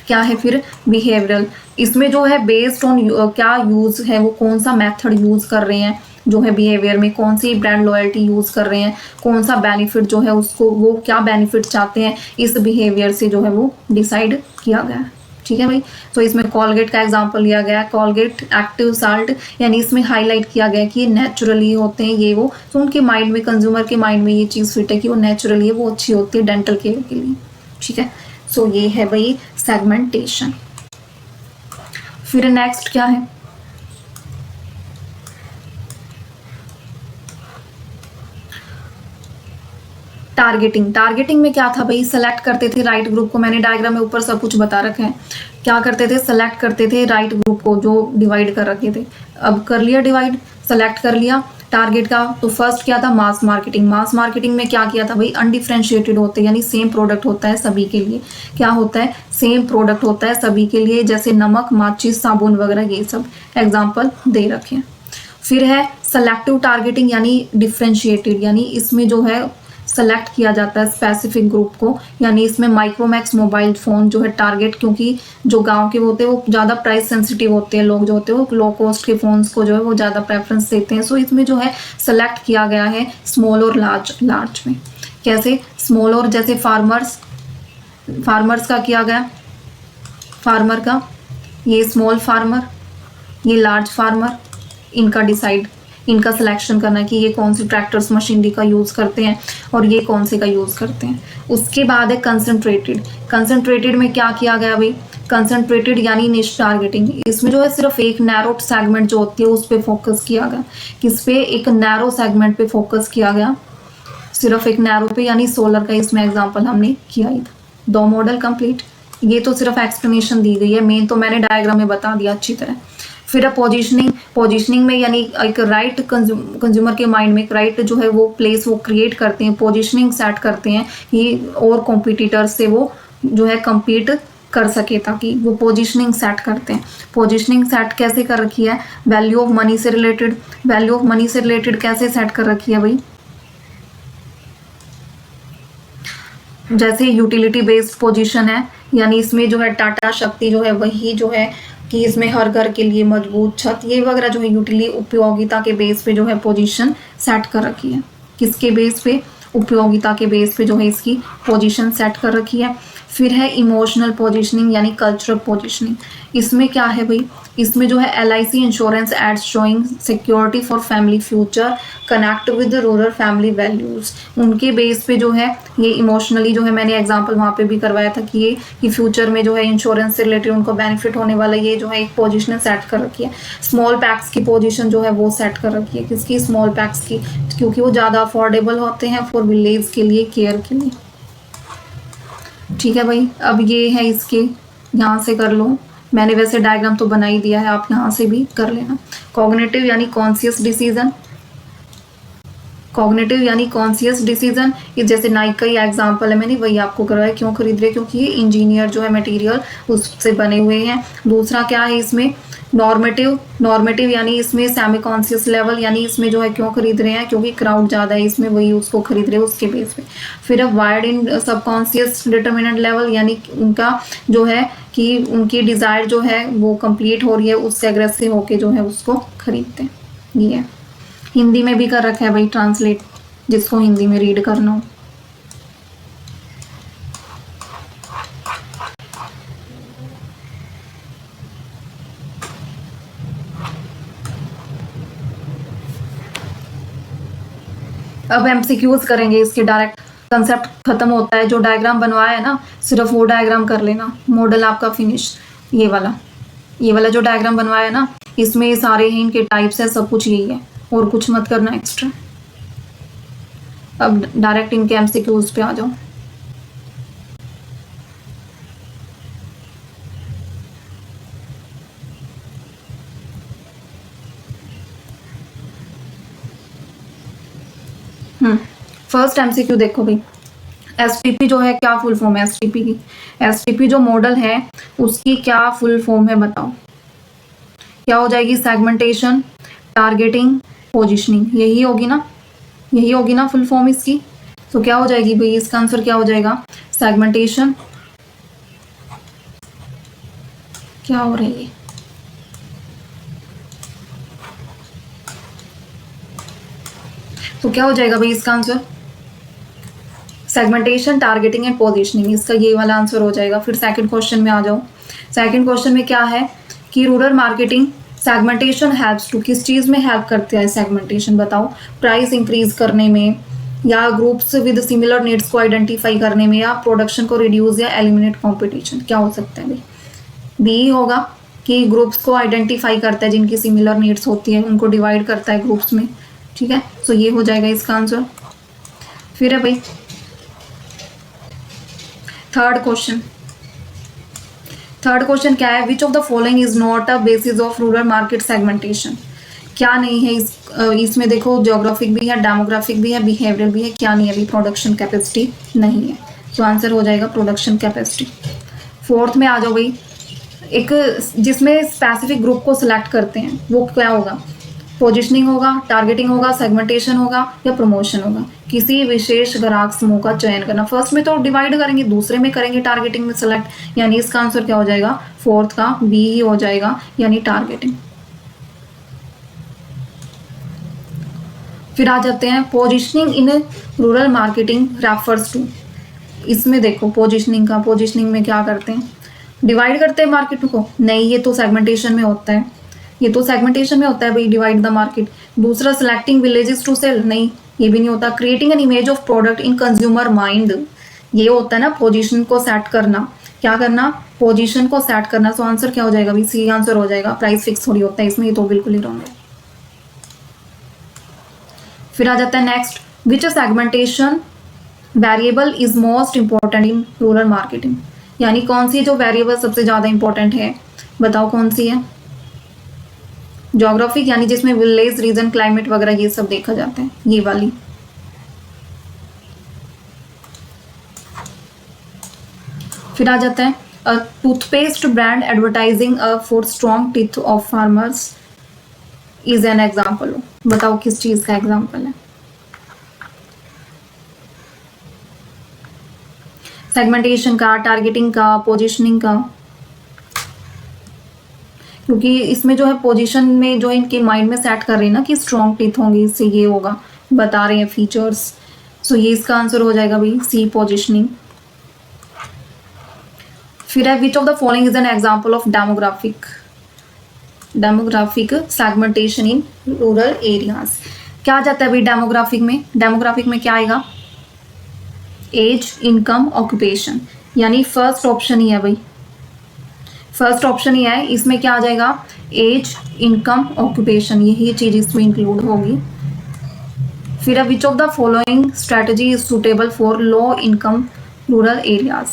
क्या है फिर बिहेवियरल। इसमें जो है बेस्ड ऑन क्या यूज़ है, वो कौन सा मेथड यूज़ कर रहे हैं जो है बिहेवियर में, कौन सी ब्रांड लॉयल्टी यूज़ कर रहे हैं, कौन सा बेनिफिट जो है उसको, वो क्या बेनिफिट चाहते हैं, इस बिहेवियर से जो है वो डिसाइड किया गया है, ठीक है भाई। तो इसमें कॉलगेट का एग्जांपल लिया गया है, कॉलगेट एक्टिव साल्ट, यानी इसमें हाईलाइट किया गया कि ये नेचुरली होते हैं ये वो, तो उनके माइंड में, कंज्यूमर के माइंड में ये चीज़ फिट है कि वो नेचुरली है, वो अच्छी होती है डेंटल केयर के लिए, ठीक है। सो ये है भाई सेगमेंटेशन। फिर नेक्स्ट क्या है, टारगेटिंग। टारगेटिंग में क्या था भाई, सेलेक्ट करते थे राइट ग्रुप को, मैंने डायग्राम में ऊपर सब कुछ बता रखा है। क्या करते थे, सेलेक्ट करते थे राइट ग्रुप को जो डिवाइड कर रखे थे। अब कर लिया डिवाइड, सेलेक्ट कर लिया टारगेट का, तो फर्स्ट क्या था, मास मार्केटिंग। मास मार्केटिंग में क्या किया था भाई, अनडिफ्रेंशिएटेड होते हैं, यानी सेम प्रोडक्ट होता है सभी के लिए। क्या होता है, सेम प्रोडक्ट होता है सभी के लिए, जैसे नमक, माचिस, साबुन वगैरह, ये सब एग्जाम्पल दे रखे हैं। फिर है सेलेक्टिव टारगेटिंग, यानी डिफ्रेंशिएटेड, यानी इसमें जो है सेलेक्ट किया जाता है स्पेसिफिक ग्रुप को, यानी इसमें माइक्रोमैक्स मोबाइल फ़ोन जो है टारगेट, क्योंकि जो गांव के होते हैं वो ज़्यादा प्राइस सेंसिटिव होते हैं, लोग जो होते हैं वो लो कॉस्ट के फ़ोन्स को जो है वो ज़्यादा प्रेफरेंस देते हैं। सो इसमें जो है सेलेक्ट किया गया है स्मॉल और लार्ज। लार्ज में कैसे, स्मॉल और जैसे फार्मर्स का किया गया, फार्मर का, ये स्मॉल फार्मर, ये लार्ज फार्मर, इनका डिसाइड, इनका सिलेक्शन करना कि ये कौन सी ट्रैक्टर्स मशीनरी का यूज़ करते हैं और ये कौन से का यूज़ करते हैं। उसके बाद है कंसंट्रेटेड। कंसंट्रेटेड में क्या किया गया भाई, कंसंट्रेटेड यानी निश टारगेटिंग। इसमें जो है सिर्फ एक नैरो सेगमेंट जो होती है उस पर फोकस किया गया। किस पे, एक नैरो सेगमेंट पे फोकस किया गया, सिर्फ एक नैरो पे, यानी सोलर का इसमें एग्जाम्पल हमने किया ही था। 2 मॉडल कंप्लीट। ये तो सिर्फ एक्सप्लेनेशन दी गई है, मेन तो मैंने डायग्राम में बता दिया अच्छी तरह। फिर पोजीशनिंग। पोजीशनिंग में यानी एक राइट कंज्यूमर के माइंड में एक राइट जो है वो प्लेस वो क्रिएट करते हैं, पोजीशनिंग सेट करते हैं कि और कॉम्पिटिटर्स से वो जो है कम्पीट कर सके, ताकि वो पोजीशनिंग सेट करते हैं। पोजीशनिंग सेट कैसे कर रखी है, वैल्यू ऑफ मनी से रिलेटेड। वैल्यू ऑफ मनी से रिलेटेड कैसे सेट कर रखी है भाई, जैसे यूटिलिटी बेस्ड पोजीशन है, यानी इसमें जो है टाटा शक्ति जो है वही जो है कि इसमें हर घर के लिए मजबूत छत, ये वगैरह जो है यूटिलिटी उपयोगिता के बेस पे जो है पोजीशन सेट कर रखी है। किसके बेस पे, उपयोगिता के बेस पे जो है इसकी पोजीशन सेट कर रखी है। फिर है इमोशनल पोजीशनिंग यानी कल्चरल पोजीशनिंग। इसमें क्या है भाई, इसमें जो है LIC insurance ads showing security for family future connect with rural family values. उनके बेस पे जो है ये इमोशनली जो है, मैंने एग्जांपल वहाँ पे भी करवाया था कि ये कि फ्यूचर में जो है इंश्योरेंस से रिलेटेड उनको बेनिफिट होने वाला, ये जो है एक पोजीशन सेट कर रखी है। स्मॉल पैक्स की पोजीशन जो है वो सेट कर रखी है, किसकी, स्मॉल पैक्स की, क्योंकि वो ज़्यादा अफोर्डेबल होते हैं फॉर विलेज के लिए, केयर के लिए। ठीक है भाई, अब ये है इसके, यहाँ से कर लो, मैंने वैसे डायग्राम तो बना ही दिया है, आप यहाँ से भी कर लेना। कॉग्निटिव यानी कॉन्शियस डिसीजन। कॉग्निटिव यानी कॉन्शियस डिसीजन, ये जैसे नाइक का ही एग्जांपल है, मैंने वही आपको करवाया। क्यों खरीद रहे, क्योंकि ये इंजीनियर जो है मटेरियल उससे बने हुए हैं। दूसरा क्या है इसमें, नॉर्मेटिव। नॉर्मेटिव यानी इसमें सेमी कॉन्शियस लेवल, यानी इसमें जो है क्यों खरीद रहे हैं, क्योंकि क्राउड ज़्यादा है इसमें, वही उसको खरीद रहे हैं उसके बेस पे। फिर अब वायर्ड इन सबकॉन्शियस डिटर्मिनेंट लेवल, यानी उनका जो है कि उनकी डिज़ायर जो है वो कंप्लीट हो रही है, उससे अग्रेसिव होके जो है उसको खरीदते हैं। ये हिंदी में भी कर रखा है भाई ट्रांसलेट, जिसको हिंदी में रीड करना हो। अब MCQs करेंगे इसके डायरेक्ट। कंसेप्ट खत्म होता है। जो डायग्राम बनवाया है ना, सिर्फ वो डायग्राम कर लेना, मॉडल आपका फिनिश। ये वाला जो डायग्राम बनवाया है ना, इसमें सारे ही इनके टाइप्स है, सब कुछ यही है, और कुछ मत करना एक्स्ट्रा। अब डायरेक्ट इनके एमसीक्यूज पे आ जाओ। फर्स्ट एमसीक्यू देखो भाई, एसटीपी जो है क्या फुल फॉर्म है एसटीपी की? एसटीपी जो मॉडल है उसकी क्या फुल फॉर्म है बताओ? क्या हो जाएगी? सेगमेंटेशन, टारगेटिंग, पोजिशनिंग, यही होगी ना फुल फॉर्म इसकी। तो क्या हो जाएगी भाई, इसका आंसर क्या हो जाएगा? सेगमेंटेशन, क्या हो रही है? तो क्या हो जाएगा भाई इसका answer? Segmentation, targeting and positioning, इसका ये वाला आंसर हो जाएगा। फिर सेकंड क्वेश्चन में आ जाओ। सेकंड क्वेश्चन में क्या है कि rural marketing segmentation helps to, किस चीज में हेल्प करते हैं सेगमेंटेशन बताओ? प्राइस इंक्रीज करने में, या ग्रुप्स विद सिमिलर नीड्स को आइडेंटिफाई करने में, या प्रोडक्शन को रिड्यूस या एलिमिनेट कॉम्पिटिशन। क्या हो सकता है भाई? बी होगा कि ग्रुप्स को आइडेंटिफाई करता है, जिनकी सिमिलर नीड्स होती है उनको डिवाइड करता है ग्रुप्स में। ठीक है, सो ये हो जाएगा इसका आंसर। फिर है भाई थर्ड क्वेश्चन क्या है? Which of the following is not a basis of rural market segmentation? क्या नहीं है इसमें देखो, ज्योग्राफिक भी है, डेमोग्राफिक भी है, बिहेवियरल भी है, क्या नहीं है अभी? प्रोडक्शन कैपेसिटी नहीं है, तो आंसर हो जाएगा प्रोडक्शन कैपेसिटी। फोर्थ में आ जाओ भाई, एक जिसमें स्पेसिफिक ग्रुप को सिलेक्ट करते हैं वो क्या होगा? पोजिशनिंग होगा, टारगेटिंग होगा, सेगमेंटेशन होगा, या प्रमोशन होगा? किसी विशेष ग्राहक समूह का चयन करना। फर्स्ट में तो डिवाइड करेंगे, दूसरे में करेंगे टारगेटिंग में सेलेक्ट, यानी इसका आंसर क्या हो जाएगा? फोर्थ का बी ही हो जाएगा, यानी टारगेटिंग। फिर आ जाते हैं positioning in rural marketing refers to. इसमें देखो पोजिशनिंग में क्या करते हैं? डिवाइड करते हैं मार्केट को? नहीं, ये तो सेगमेंटेशन में होता है, भाई, डिवाइड द मार्केट। दूसरा सिलेक्टिंग विलेजेस टू सेल, नहीं ये भी नहीं होता। Creating an image of product in consumer mind, ये होता है ना पोजीशन को सेट करना। क्या करना? पोजीशन को सेट करना। सो आंसर क्या हो जाएगा भाई? सी आंसर हो जाएगा। प्राइस फिक्स थोड़ी होता है इसमें, ये तो बिल्कुल ही रॉन्ग है। फिर आ जाता है next, which segmentation variable is most important in rural marketing? यानी कौन सी जो वेरिएबल सबसे ज्यादा इंपॉर्टेंट है, बताओ कौन सी है? ज्योग्राफिक, यानी जिसमें विलेज, रीजन, क्लाइमेट वगैरह ये सब देखा जाता है, ये वाली। फिर आ जाता है toothpaste brand advertising for strong teeth of farmers is an example. बताओ किस चीज का एग्जाम्पल है? सेगमेंटेशन का, टारगेटिंग का, पोजीशनिंग का? क्योंकि इसमें जो है पोजीशन में जो इनके माइंड में सेट कर रहे हैं ना कि स्ट्रॉन्ग टीथ होंगे, इससे ये होगा, बता रहे हैं फीचर्स। सो ये इसका आंसर हो जाएगा भाई सी, पोजीशनिंग। फिर है which of the following is an example of demographic segmentation in rural areas? क्या आ जाता है भाई डेमोग्राफिक में क्या आएगा? एज, इनकम, ऑक्यूपेशन, यानी फर्स्ट ऑप्शन ही है भाई, फर्स्ट ऑप्शन ही है। इसमें क्या आ जाएगा? एज, इनकम, ऑक्यूपेशन, यही चीज इसमें इंक्लूड होगी। फिर which of the following strategy is suitable for low income rural areas?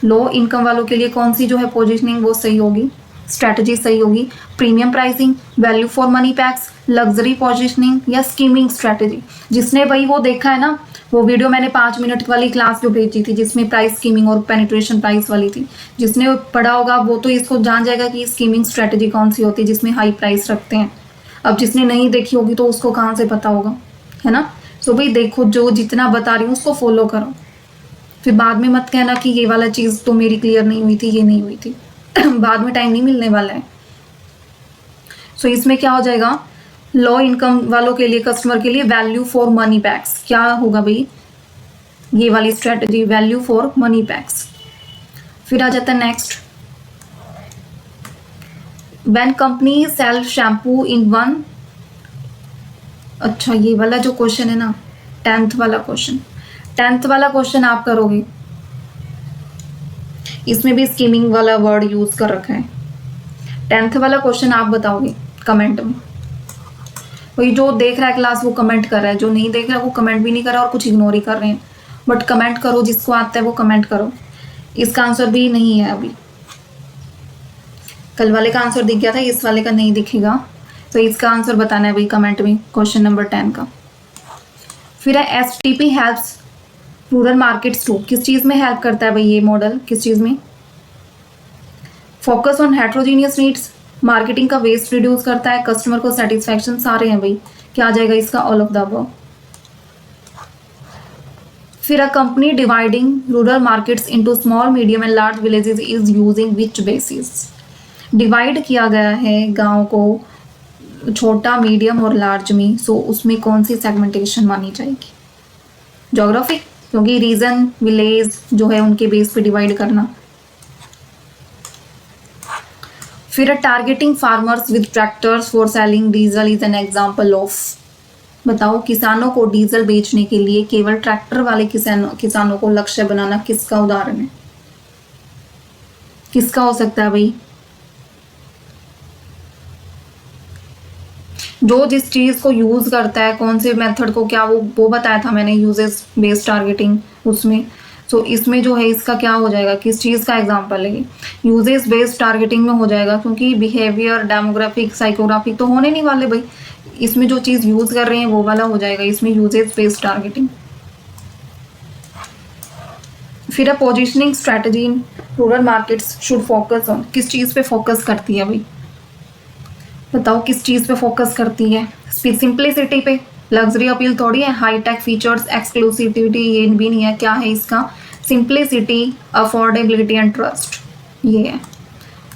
Low income वालों के लिए कौन सी जो है पोजीशनिंग वो सही होगी, स्ट्रेटजी सही होगी? Premium pricing, value for money PACS, luxury positioning, या स्कीमिंग स्ट्रेटजी? जिसने भाई वो देखा है ना, वो वीडियो मैंने 5 मिनट वाली क्लास जो भेजी थी जिसमें प्राइस स्कीमिंग और पेनिट्रेशन प्राइस वाली थी, जिसने पढ़ा होगा वो तो इसको जान जाएगा कि स्कीमिंग स्ट्रेटजी कौन सी होती है जिसमें हाई प्राइस रखते हैं। अब जिसने नहीं देखी होगी तो उसको कहाँ से पता होगा, है ना? सो भाई देखो, जो जितना बता रही हूँ उसको फॉलो करो, फिर बाद में मत कहना कि ये वाला चीज़ तो मेरी क्लियर नहीं हुई थी, ये नहीं हुई थी। बाद में टाइम नहीं मिलने वाला है। सो इसमें क्या हो जाएगा? लो इनकम वालों के लिए, कस्टमर के लिए वैल्यू फॉर मनी पैक्स। क्या होगा भाई? ये वाली strategy, value for money packs. फिर आ जाता है next, when company sell shampoo in one. अच्छा, ये वाला जो क्वेश्चन है ना, 10th वाला क्वेश्चन, 10th वाला क्वेश्चन आप करोगे, इसमें भी स्कीमिंग वाला वर्ड यूज कर रखा है। 10th वाला क्वेश्चन आप बताओगे कमेंट में। वही जो देख रहा है क्लास वो कमेंट कर रहा है, जो नहीं देख रहा है वो कमेंट भी नहीं कर रहा और कुछ इग्नोर ही कर रहे हैं। बट कमेंट करो, जिसको आता है वो कमेंट करो। इसका आंसर भी नहीं है अभी, कल वाले का आंसर दिख गया था, इस वाले का नहीं दिखेगा, तो इसका आंसर बताना है भाई कमेंट में, क्वेश्चन नंबर 10 का। फिर है STP helps rural markets to, किस चीज़ में हेल्प करता है भाई ये मॉडल, किस चीज़ में? Focus on heterogeneous needs, marketing का वेस्ट रिड्यूस करता है, कस्टमर को सेटिस्फैक्शन, सारे हैं भाई। क्या आ जाएगा इसका? All of the above. फिर a company dividing rural markets into small medium and large villages is using which basis? Divide किया गया है गांव को छोटा, मीडियम और लार्ज में, सो उसमें कौन सी सेगमेंटेशन मानी जाएगी? ज्योग्राफी, क्योंकि रीजन विलेज जो है उनके बेस पे डिवाइड करना। फिर targeting farmers with tractors for selling diesel is an example of. बताओ, किसानों को डीजल बेचने के लिए केवल ट्रैक्टर वाले किसानों को लक्ष्य बनाना किसका उदाहरण है? किसका हो सकता है भाई? जो जिस चीज को यूज करता है, कौन से मेथड को, क्या वो बताया था मैंने, यूजेस बेस्ड टारगेटिंग उसमें। सो इसमें जो है इसका क्या हो जाएगा, किस चीज़ का एग्जांपल है? यूजेस बेस्ड टारगेटिंग में हो जाएगा, क्योंकि बिहेवियर, डेमोग्राफिक, साइकोग्राफिक तो होने नहीं वाले भाई। इसमें जो चीज़ यूज कर रहे हैं वो वाला हो जाएगा, इसमें यूजेस बेस्ड टारगेटिंग। फिर positioning strategy in rural markets should focus on, किस चीज़ पे फोकस करती है भाई? बताओ किस चीज़ पे फोकस करती है? सिंप्लिसिटी पे, लग्जरी अपील थोड़ी है, हाईटेक फीचर्स, एक्सक्लूसिविटी ये भी नहीं है। क्या है इसका? सिंप्लिसिटी, अफोर्डेबिलिटी एंड ट्रस्ट, ये है।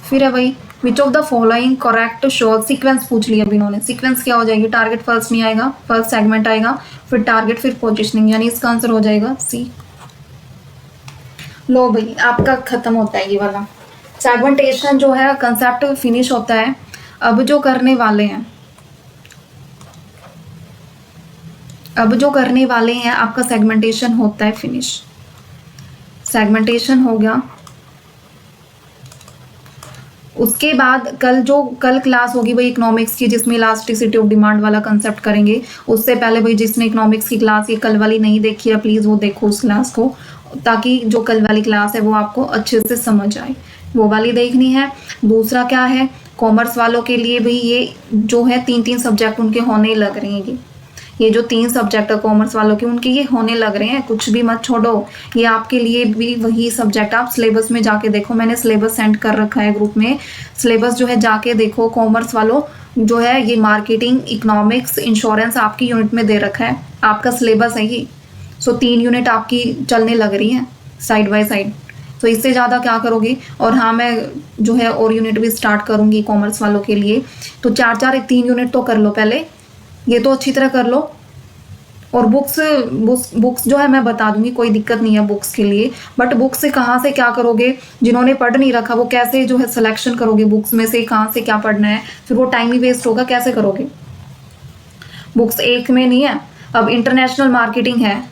फिर है भाई which of the following correct show, sequence पूछ लिया अभी इन्होंने। सीक्वेंस क्या हो जाएगी? टारगेट फर्स्ट नहीं आएगा, फर्स्ट सेगमेंट आएगा, फिर टारगेट, फिर पोजिशनिंग, यानी इसका आंसर हो जाएगा सी। लो भाई आपका खत्म होता है ये वाला सेगमेंटेशन जो है, कंसेप्ट फिनिश होता है। अब जो करने वाले हैं आपका सेगमेंटेशन होता है फिनिश। सेगमेंटेशन हो गया, उसके बाद कल क्लास होगी भाई इकोनॉमिक्स की, जिसमें इलास्टिसिटी ऑफ डिमांड वाला कंसेप्ट करेंगे। उससे पहले भाई जिसने इकोनॉमिक्स की क्लास ये कल वाली नहीं देखी है, प्लीज़ वो देखो उस क्लास को, ताकि जो कल वाली क्लास है वो आपको अच्छे से समझ आए, वो वाली देखनी है। दूसरा क्या है, कॉमर्स वालों के लिए भी ये जो है 3 सब्जेक्ट उनके होने लग रहे हैं। ये जो 3 सब्जेक्ट है कॉमर्स वालों के, उनके ये होने लग रहे हैं, कुछ भी मत छोड़ो। ये आपके लिए भी वही सब्जेक्ट, आप सिलेबस में जाके देखो, मैंने सिलेबस सेंड कर रखा है ग्रुप में, सिलेबस जो है जाके देखो। कॉमर्स वालों जो है ये मार्केटिंग, इकोनॉमिक्स, इंश्योरेंस आपकी यूनिट में दे रखा है, आपका सिलेबस है ये। सो 3 यूनिट आपकी चलने लग रही हैं साइड बाय साइड, तो इससे ज़्यादा क्या करोगे। और हाँ, मैं जो है और यूनिट भी स्टार्ट करूँगी कॉमर्स वालों के लिए, तो 3 यूनिट तो कर लो पहले, ये तो अच्छी तरह कर लो। और बुक्स जो है मैं बता दूंगी, कोई दिक्कत नहीं है बुक्स के लिए। बट बुक्स से कहाँ से क्या करोगे, जिन्होंने पढ़ नहीं रखा वो कैसे जो है सिलेक्शन करोगे बुक्स में से कहाँ से क्या पढ़ना है, फिर वो टाइम ही वेस्ट होगा, कैसे करोगे? बुक्स एक में नहीं है। अब इंटरनेशनल मार्केटिंग है,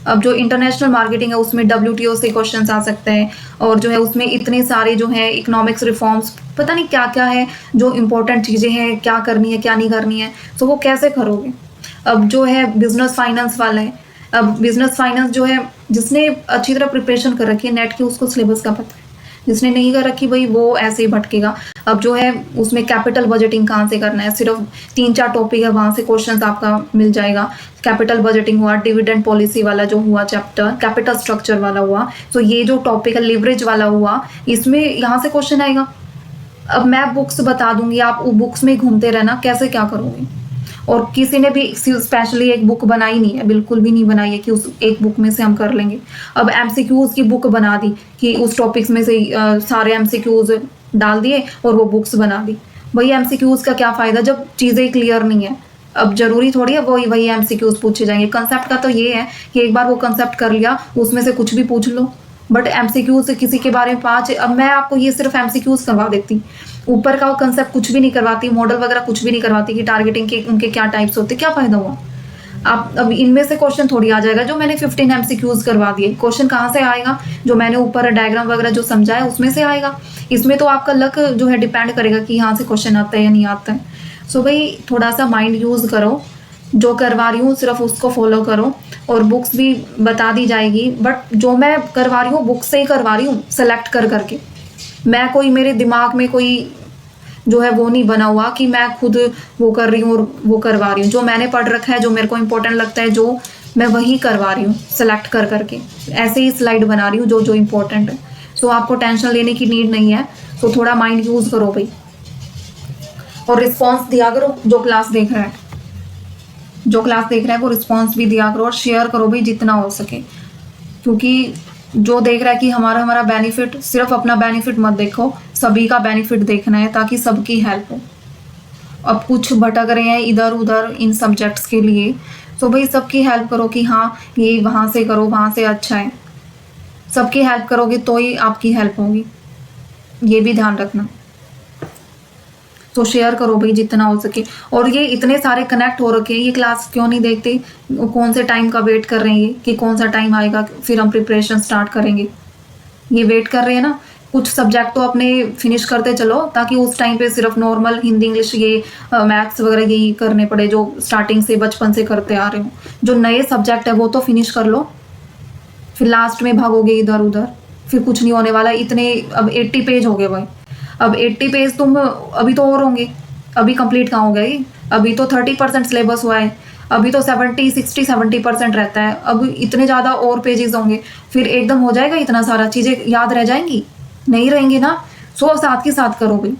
अब जो इंटरनेशनल मार्केटिंग है उसमें WTO से क्वेश्चंस आ सकते हैं, और जो है उसमें इतने सारे जो है इकोनॉमिक्स रिफॉर्म्स, पता नहीं क्या क्या है जो इम्पोर्टेंट चीज़ें हैं, क्या करनी है क्या नहीं करनी है, तो वो कैसे करोगे? अब जो है बिजनेस फाइनेंस वाला है, अब बिजनेस फाइनेंस जो है जिसने अच्छी तरह प्रिपरेशन कर रखी है नेट की, उसको सिलेबस का पता है, जिसने नहीं कर रखी भाई वो ऐसे ही भटकेगा। अब जो है उसमें कैपिटल बजटिंग कहाँ से करना है, सिर्फ 3-4 टॉपिक है, वहाँ से क्वेश्चन आपका मिल जाएगा। कैपिटल बजटिंग हुआ, डिविडेंड पॉलिसी वाला जो हुआ चैप्टर, कैपिटल स्ट्रक्चर वाला हुआ, तो ये जो टॉपिक है लिवरेज वाला हुआ, इसमें यहाँ से क्वेश्चन आएगा। अब मैं बुक्स बता दूंगी, आप बुक्स में घूमते रहना, कैसे क्या करोगे? और किसी ने भी स्पेशली एक बुक बनाई नहीं है, बिल्कुल भी नहीं बनाई है कि उस एक बुक में से हम कर लेंगे। अब MCQs की बुक बना दी कि उस टॉपिक्स में से सारे MCQs डाल दिए और वो बुक्स बना दी। वही MCQs का क्या फ़ायदा जब चीज़ें क्लियर नहीं है? अब जरूरी थोड़ी है वही MCQs पूछे जाएंगे। कंसेप्ट का तो ये है कि एक बार वो कंसेप्ट कर लिया, उसमें से कुछ भी पूछ लो। बट MCQs किसी के बारे में 5, अब मैं आपको ये सिर्फ MCQs करवा देती, ऊपर का वो कंसेप्ट कुछ भी नहीं करवाती, मॉडल वगैरह कुछ भी नहीं करवाती कि टारगेटिंग के उनके क्या टाइप्स होते, क्या फ़ायदा हुआ? आप अब इनमें से क्वेश्चन थोड़ी आ जाएगा जो मैंने 15 एमसीक्यूज करवा दिए। क्वेश्चन कहाँ से आएगा? जो मैंने ऊपर डायग्राम वगैरह जो समझाया उसमें से आएगा। इसमें तो आपका लक जो है डिपेंड करेगा कि यहाँ से क्वेश्चन आता है या नहीं आता है। सो भाई थोड़ा सा माइंड यूज करो, जो करवा रही हूँ सिर्फ उसको फॉलो करो, और बुक्स भी बता दी जाएगी, बट जो मैं करवा रही हूँ बुक से ही करवा रही हूँ, सेलेक्ट कर करके। मैं कोई, मेरे दिमाग में कोई जो है वो नहीं बना हुआ कि मैं खुद वो कर रही हूँ और वो करवा रही हूँ। जो मैंने पढ़ रखा है, जो मेरे को इम्पोर्टेंट लगता है, जो मैं वही करवा रही हूँ सेलेक्ट कर करके। ऐसे ही स्लाइड बना रही हूँ जो जो इम्पोर्टेंट है। सो आपको टेंशन लेने की नीड नहीं है। तो थोड़ा माइंड यूज करो भाई, और रिस्पॉन्स दिया करो। जो क्लास देख रहा है, जो क्लास देख रहा है वो रिस्पॉन्स भी दिया करो और शेयर करो भाई जितना हो सके। क्योंकि जो देख रहा है कि हमारा हमारा बेनिफिट, सिर्फ अपना बेनिफिट मत देखो, सभी का बेनिफिट देखना है ताकि सबकी हेल्प हो। अब कुछ भटक रहे हैं इधर उधर इन सब्जेक्ट्स के लिए, तो भाई सबकी हेल्प करो कि हाँ ये वहाँ से करो, वहाँ से अच्छा है। सबकी हेल्प करोगे तो ही आपकी हेल्प होगी, ये भी ध्यान रखना। तो शेयर करो भाई जितना हो सके। और ये इतने सारे कनेक्ट हो रखे हैं, ये क्लास क्यों नहीं देखते? कौन से टाइम का वेट कर रहे हैं ये कि कौन सा टाइम आएगा फिर हम प्रिपरेशन स्टार्ट करेंगे? ये वेट कर रहे हैं ना। कुछ सब्जेक्ट तो अपने फिनिश करते चलो ताकि उस टाइम पे सिर्फ नॉर्मल हिंदी इंग्लिश ये मैथ्स वगैरह यही करने पड़े जो स्टार्टिंग से बचपन से करते आ रहे हो। जो नए सब्जेक्ट है वो तो फिनिश कर लो, फिर लास्ट में भागोगे इधर उधर, फिर कुछ नहीं होने वाला। इतने अब 80 पेज हो गए भाई, अब 80 पेज तुम अभी तो और होंगे, अभी कंप्लीट कहाँ हो गए? अभी तो 30% सिलेबस हुआ है, अभी तो 70% रहता है। अब इतने ज़्यादा और पेजेस होंगे, फिर एकदम हो जाएगा इतना सारा चीज़ें याद रह जाएंगी? नहीं रहेंगे ना। सो साथ के साथ करो भाई।